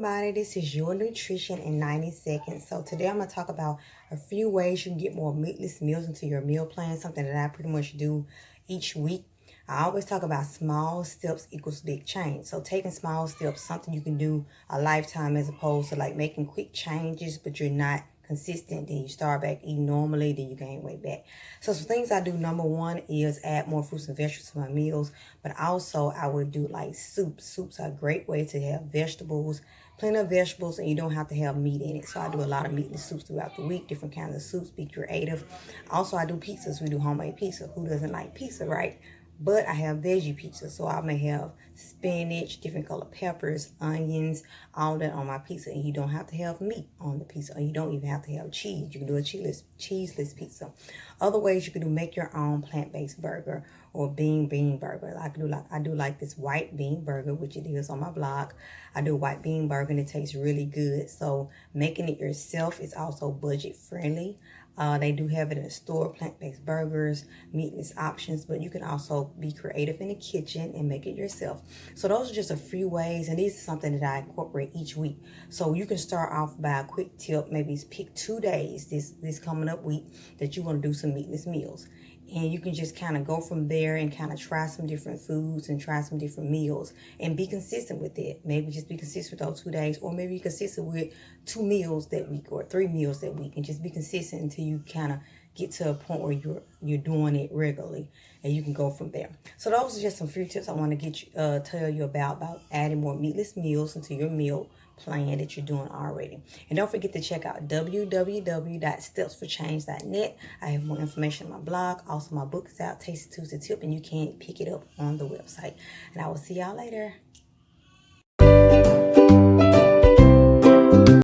everybody, this is your nutrition in 90 seconds. So today I'm going to talk about a few ways you can get more meatless meals into your meal plan, something that I pretty much do each week. I always talk about small steps equals big change. So taking small steps, something you can do a lifetime as opposed to like making quick changes, but you're not consistent, then you start back eating normally, then you gain weight back. So some things I do, number one is add more fruits and vegetables to my meals, but also I would do like soups. Soups are a great way to have vegetables, plenty of vegetables, and you don't have to have meat in it. So I do a lot of meatless soups throughout the week, different kinds of soups, be creative. Also, I do pizzas. We do homemade pizza. Who doesn't like pizza, right? But I have veggie pizza, so I may have spinach, different color peppers, onions, all that on my pizza. And you don't have to have meat on the pizza, and you don't even have to have cheese. You can do a cheeseless pizza. Other ways you can do, make your own plant-based burger or bean burger. I do like this white bean burger, which it is on my blog. I do white bean burger and it tastes really good. So making it yourself is also budget friendly. They do have it in the store, plant-based burgers, meatless options, but you can also be creative in the kitchen and make it yourself. So those are just a few ways, and these are something that I incorporate each week. So you can start off by a quick tip, maybe pick 2 days this coming up week that you want to do some meatless meals. And you can just kind of go from there and kind of try some different foods and try some different meals and be consistent with it. Maybe just be consistent with those 2 days, or maybe be consistent with 2 meals that week or 3 meals that week, and just be consistent until you kind of get to a point where you're doing it regularly, and you can go from there. So those are just some few tips I want to get you tell you about adding more meatless meals into your meal plan that you're doing already. And don't forget to check out www.stepsforchange.net. I have more information on my blog. Also, my book is out, Tasty Tuesday Tip, and you can pick it up on the website. And I will see y'all later.